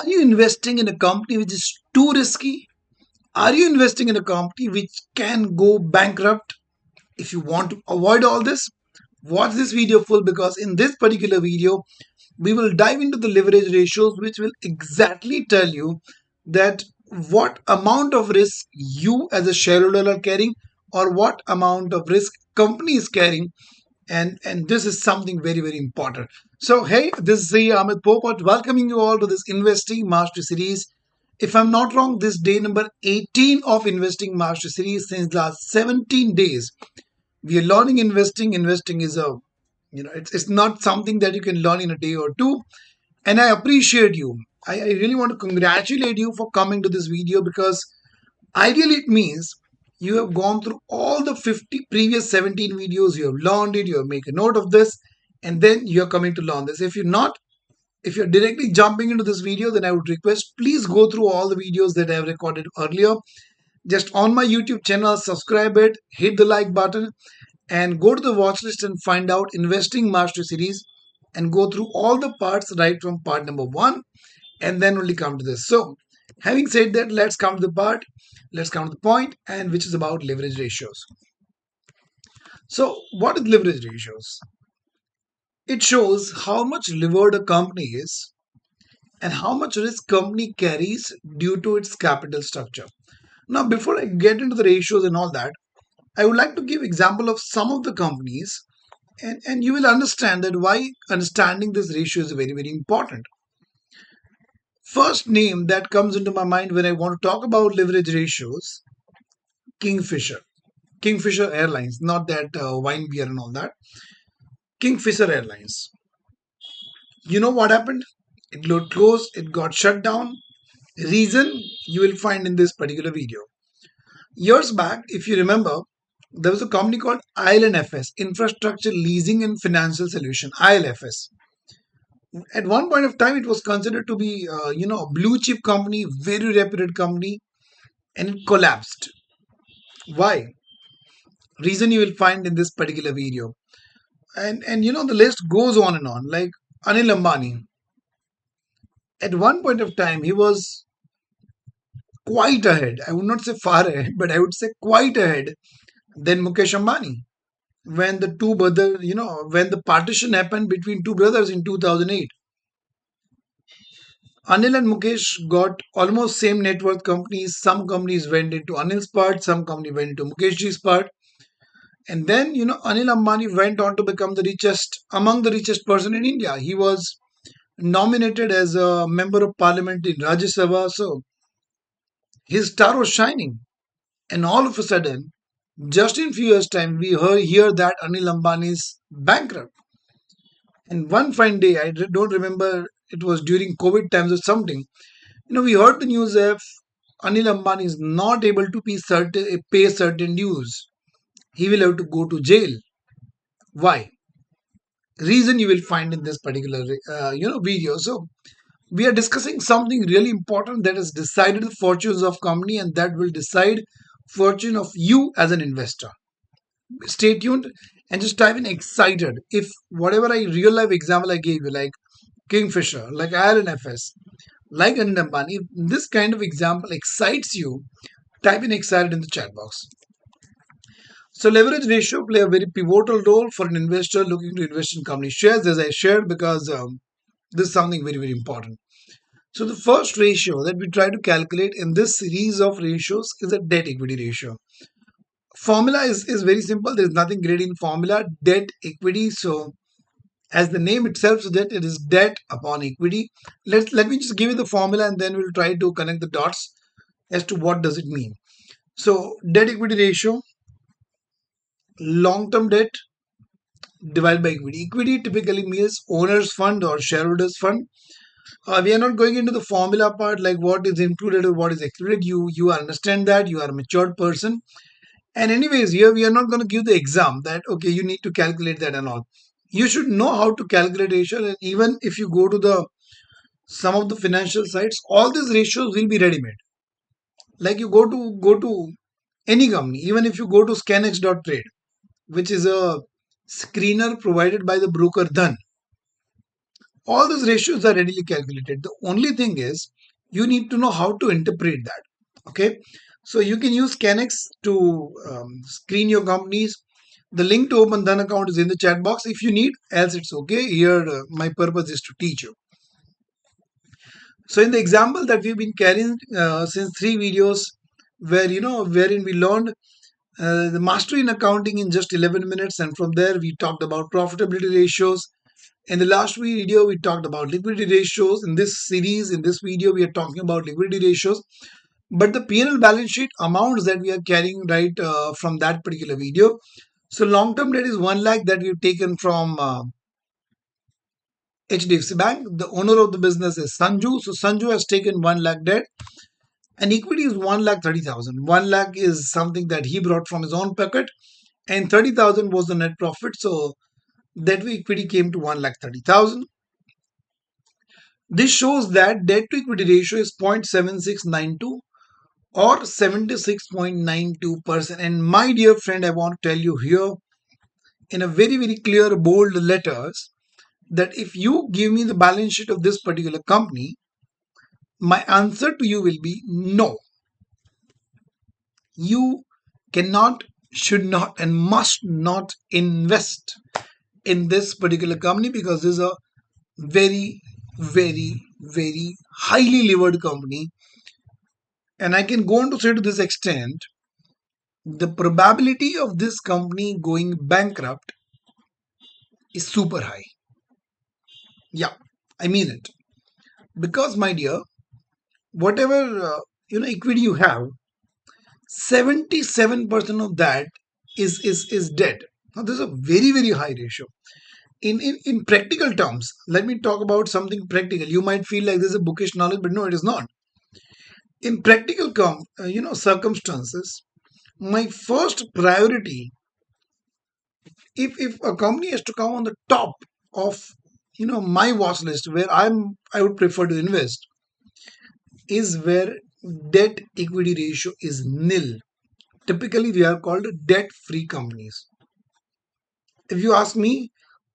Are you investing in a company which is too risky? Are you investing in a company which can go bankrupt? If you want to avoid all this, watch this video full, because in this particular video, we will dive into the leverage ratios, which will exactly tell you that what amount of risk you as a shareholder are carrying, or what amount of risk company is carrying. And this is something very important. So hey, this is Amit Popat welcoming you all to this investing mastery series. If I'm not wrong, this day number 18 of investing mastery series. Since last 17 days we are learning investing is a, it's not something that you can learn in a day or two. And I appreciate you. I really want to congratulate you for coming to this video, because ideally it means you have gone through all the 50 previous 17 videos, you have learned it, you have made a note of this, and then you're coming to learn this. If you're directly jumping into this video, then I would request, please go through all the videos that I have recorded earlier. Just on my YouTube channel, subscribe it, hit the like button, and go to the watch list and find out Investing Mastery Series, and go through all the parts right from part number 1, and then only come to this. So having said that, let's come to the point, and which is about leverage ratios. So what is leverage ratios? It shows how much levered a company is and how much risk company carries due to its capital structure. Now, before I get into the ratios and all that, I would like to give example of some of the companies, and you will understand that why understanding this ratio is very important. First name that comes into my mind when I want to talk about leverage ratios, Kingfisher. Kingfisher Airlines, not that wine beer and all that. Kingfisher Airlines. You know what happened? It got closed, it got shut down. Reason you will find in this particular video. Years back, if you remember, there was a company called ILFS, Infrastructure Leasing and Financial Solution, ILFS. At one point of time, it was considered to be, a blue chip company, very reputed company, and it collapsed. Why? Reason you will find in this particular video. And the list goes on and on. Like Anil Ambani. At one point of time, he was quite ahead. I would not say far ahead, but I would say quite ahead than Mukesh Ambani. When the two brothers, when the partition happened between two brothers in 2008, Anil and Mukesh got almost same net worth companies. Some companies went into Anil's part, some company went into Mukeshji's part. And then, Anil Ambani went on to become among the richest person in India. He was nominated as a member of parliament in Rajya Sabha. So his star was shining. And all of a sudden, just in few years' time, we hear that Anil Ambani is bankrupt. And one fine day, I don't remember, it was during COVID times or something, we heard the news if Anil Ambani is not able to pay certain dues, he will have to go to jail. Why? Reason you will find in this particular video. So we are discussing something really important that has decided the fortunes of company, and that will decide fortune of you as an investor. Stay tuned and just type in excited. If whatever real life example I gave you, like Kingfisher, like ILFS, like Anil Ambani, if this kind of example excites you, type in excited in the chat box. So leverage ratio play a very pivotal role for an investor looking to invest in company shares, as I shared, because this is something very important. So the first ratio that we try to calculate in this series of ratios is a debt equity ratio. Formula is very simple. There is nothing great in formula. Debt equity. So as the name itself suggests, it is debt upon equity. Let me just give you the formula, and then we'll try to connect the dots as to what does it mean. So debt equity ratio, long-term debt divided by equity. Equity typically means owner's fund or shareholders fund. We are not going into the formula part, like what is included or what is excluded. You understand that, you are a matured person. And anyways, here we are not going to give the exam that, okay, you need to calculate that and all. You should know how to calculate ratio. And even if you go to some of the financial sites, all these ratios will be ready-made. Like you go to any company, even if you go to scanx.trade, which is a screener provided by the broker Dhan. All these ratios are readily calculated. The only thing is you need to know how to interpret that. Okay, so you can use Canex to screen your companies. The link to open Dhan account is in the chat box if you need, else it's okay. Here, my purpose is to teach you. So in the example that we've been carrying since 3 videos, wherein we learned the mastery in accounting in just 11 minutes, and from there we talked about profitability ratios. In the last video, we talked about liquidity ratios. In this series, in this video, we are talking about liquidity ratios. But the P&L balance sheet amounts that we are carrying right from that particular video. So long-term debt is 1 lakh that we've taken from HDFC Bank. The owner of the business is Sanju. So Sanju has taken 1 lakh debt. And equity is 1,30,000. 1 lakh is something that he brought from his own pocket. And 30,000 was the net profit. So that way equity came to 1,30,000. This shows that debt to equity ratio is 0.7692 or 76.92%. And my dear friend, I want to tell you here in a very, very clear, bold letters that if you give me the balance sheet of this particular company, my answer to you will be no. You cannot, should not, and must not invest in this particular company because this is a very, very, very highly levered company. And I can go on to say to this extent, the probability of this company going bankrupt is super high. Yeah, I mean it. Because, my dear, whatever equity you have, 77% of that is dead. Now, this is a very, very high ratio. In practical terms, let me talk about something practical. You might feel like this is a bookish knowledge, but no, it is not. In practical circumstances, my first priority, if a company has to come on the top of my watch list where I would prefer to invest, is where debt equity ratio is nil. Typically, we are called debt free companies. If you ask me,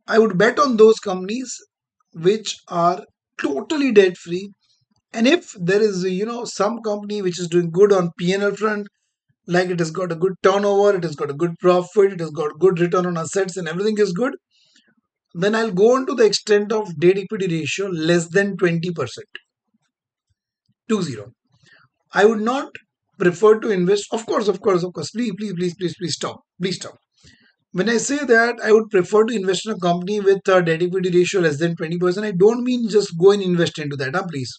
I would bet on those companies which are totally debt free. And if there is some company which is doing good on P&L front, like it has got a good turnover, it has got a good profit, it has got good return on assets, and everything is good, then I'll go on to the extent of debt equity ratio less than 20%. 20. I would not prefer to invest. Of course. Please stop. Please stop. When I say that I would prefer to invest in a company with a debt equity ratio less than 20%, I don't mean just go and invest into that. Please.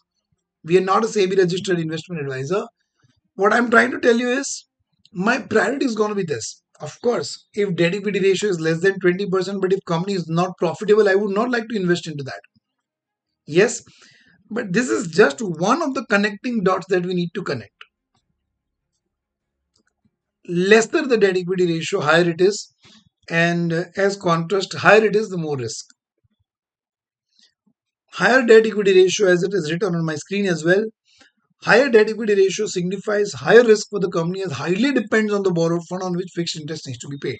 We are not a SEBI registered investment advisor. What I'm trying to tell you is my priority is going to be this. Of course, if debt equity ratio is less than 20%, but if company is not profitable, I would not like to invest into that. Yes, but this is just one of the connecting dots that we need to connect. Lesser the debt equity ratio, higher it is, and as contrast, higher it is, the more risk. Higher debt equity ratio, as it is written on my screen as well, higher debt equity ratio signifies higher risk for the company as highly depends on the borrowed fund on which fixed interest needs to be paid.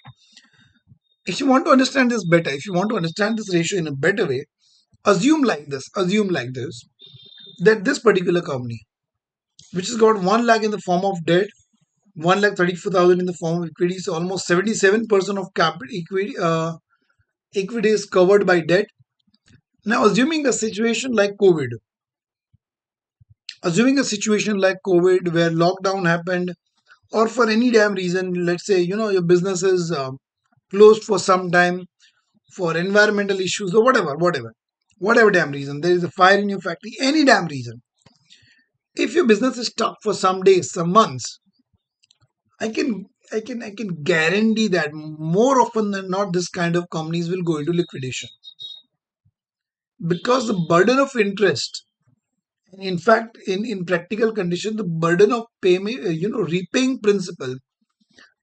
If you want to understand this better, if you want to understand this ratio in a better way, assume like this, that this particular company, which has got 1 lakh in the form of debt, 1,34,000 in the form of equity, so almost 77% of capital equity is covered by debt. Now, assuming a situation like COVID where lockdown happened, or for any damn reason, let's say your business is closed for some time for environmental issues or whatever damn reason, there is a fire in your factory, any damn reason. If your business is stuck for some days, some months, I can guarantee that more often than not, this kind of companies will go into liquidation because the burden of interest, and in fact, in practical condition, the burden of payment, repaying principal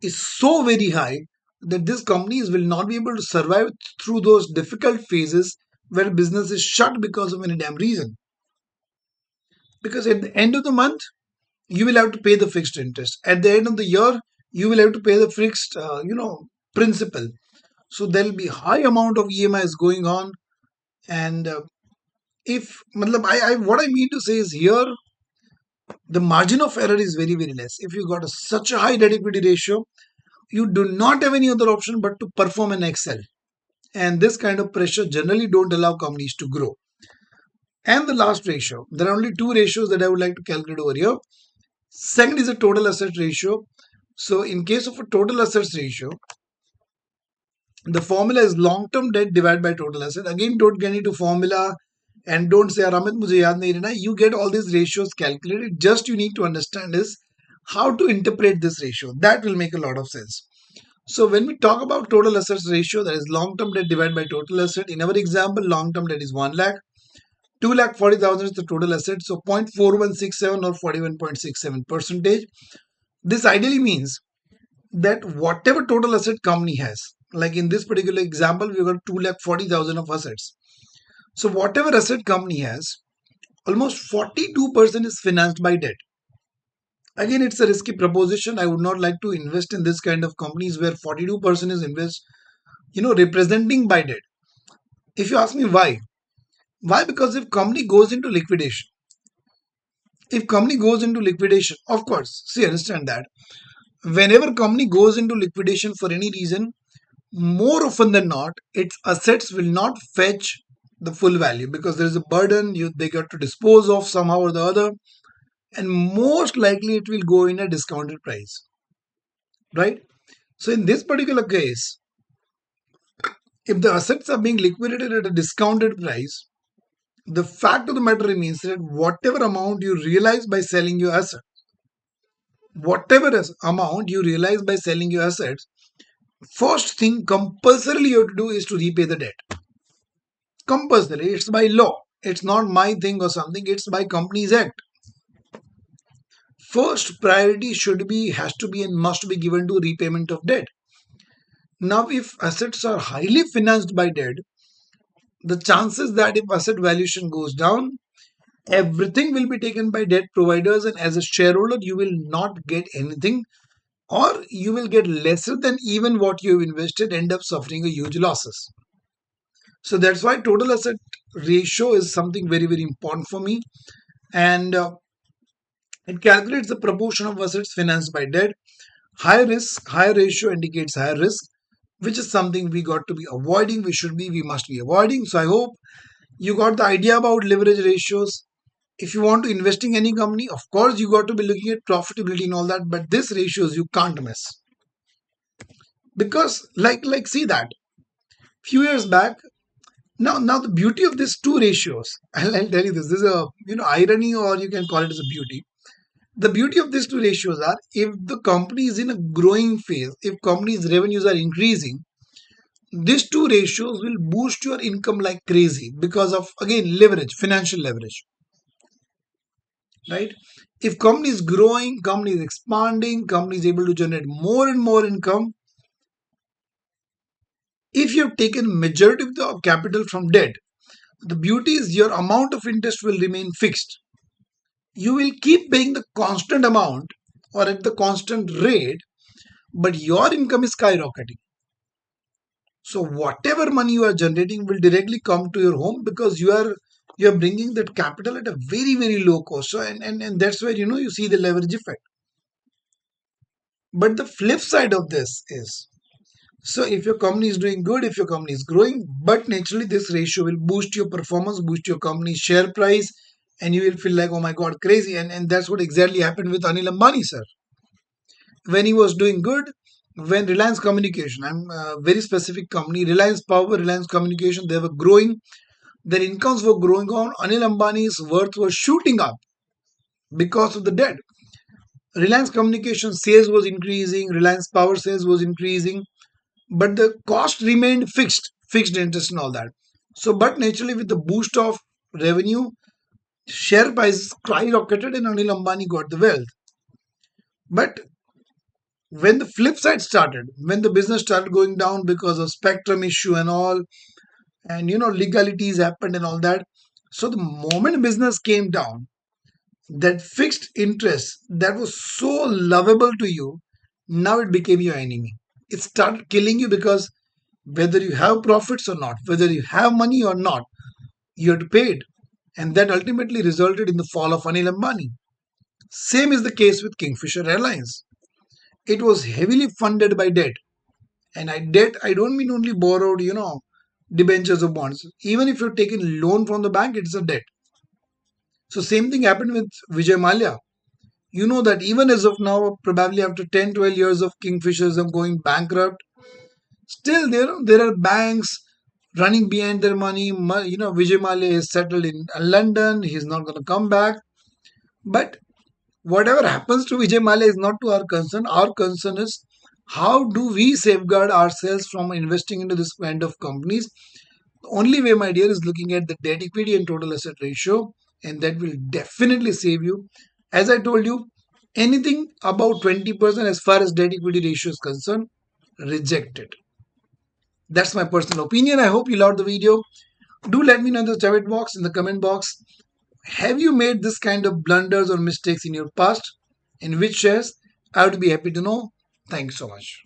is so very high that these companies will not be able to survive through those difficult phases where business is shut because of any damn reason. Because at the end of the month, you will have to pay the fixed interest. At the end of the year, you will have to pay the fixed, principal. So there will be high amount of EMIs going on, and if what I mean to say is here the margin of error is very very less. If you got such a high debt equity ratio, you do not have any other option but to perform and excel. And this kind of pressure generally don't allow companies to grow. And the last ratio, there are only two ratios that I would like to calculate over here. Second is a total asset ratio. So in case of a total assets ratio, the formula is long-term debt divided by total asset. Again, don't get into formula and don't say, Ramit, mujhe yaad nahi rehna. You get all these ratios calculated. Just you need to understand is how to interpret this ratio. That will make a lot of sense. So when we talk about total assets ratio, that is long-term debt divided by total asset. In our example, long-term debt is 1 lakh. 2,40,000 is the total asset. So 0.4167 or 41.67 percentage. This ideally means that whatever total asset company has, like in this particular example, we've got 2,40,000 of assets. So whatever asset company has, almost 42% is financed by debt. Again, it's a risky proposition. I would not like to invest in this kind of companies where 42% is representing by debt. If you ask me why? Why? Because if company goes into liquidation, of course, see, understand that whenever company goes into liquidation for any reason, more often than not, its assets will not fetch the full value because there is a burden they got to dispose of somehow or the other, and most likely it will go in a discounted price, right? So in this particular case, if the assets are being liquidated at a discounted price, the fact of the matter remains that whatever amount you realize by selling your assets, first thing compulsorily you have to do is to repay the debt. Compulsory, it's by law. It's not my thing or something, it's by Companies Act. First priority has to be and must be given to repayment of debt. Now, if assets are highly financed by debt, the chances that if asset valuation goes down, everything will be taken by debt providers, and as a shareholder, you will not get anything, or you will get lesser than even what you have invested, end up suffering a huge losses. So that's why total asset ratio is something very, very important for me. And it calculates the proportion of assets financed by debt. High risk, high ratio indicates higher risk, which is something we got to be avoiding. We must be avoiding. So I hope you got the idea about leverage ratios. If you want to invest in any company, of course, you got to be looking at profitability and all that, but this ratios you can't miss. Because see that few years back, now the beauty of these two ratios, I'll tell you this is a irony, or you can call it as a beauty. The beauty of these two ratios are, if the company is in a growing phase, if company's revenues are increasing, these two ratios will boost your income like crazy because of, again, leverage, financial leverage, right? If company is growing, company is expanding, company is able to generate more and more income, if you have taken majority of the capital from debt, the beauty is your amount of interest will remain fixed. You will keep paying the constant amount or at the constant rate, but your income is skyrocketing. So whatever money you are generating will directly come to your home because you are bringing that capital at a very very low cost. So and that's where you see the leverage effect. But the flip side of this is, so if your company is doing good, if your company is growing, but naturally this ratio will boost your performance, boost your company's share price, and you will feel like, oh my god, crazy. And that's what exactly happened with Anil Ambani, sir. When he was doing good, when Reliance Communication, I'm a very specific company, Reliance Power, Reliance Communication, they were growing, their incomes were growing on, Anil Ambani's worth was shooting up because of the debt. Reliance Communication sales was increasing, Reliance Power sales was increasing, but the cost remained fixed interest and all that. So, but naturally, with the boost of revenue, share price skyrocketed and Anil Ambani got the wealth. But when the flip side started, when the business started going down because of spectrum issue and all, and legalities happened and all that, so the moment business came down, that fixed interest that was so lovable to you, now it became your enemy. It started killing you because whether you have profits or not, whether you have money or not, you have to pay it. and that ultimately resulted in the fall of Anil Ambani. Same is the case with Kingfisher Airlines. It was heavily funded by debt. And debt, I don't mean only borrowed, debentures or bonds. Even if you're taking loan from the bank, it's a debt. So same thing happened with Vijay Mallya. You know that even as of now, probably after 10, 12 years of Kingfishers of going bankrupt, still there are banks running behind their money. Vijay Mallya is settled in London. He's not going to come back. But whatever happens to Vijay Mallya is not to our concern. Our concern is how do we safeguard ourselves from investing into this kind of companies. The only way, my dear, is looking at the debt equity and total asset ratio, and that will definitely save you. As I told you, anything about 20% as far as debt equity ratio is concerned, reject it. That's my personal opinion. I hope you loved the video. Do let me know in the chat box, in the comment box. Have you made this kind of blunders or mistakes in your past? In which shares? I would be happy to know. Thank you so much.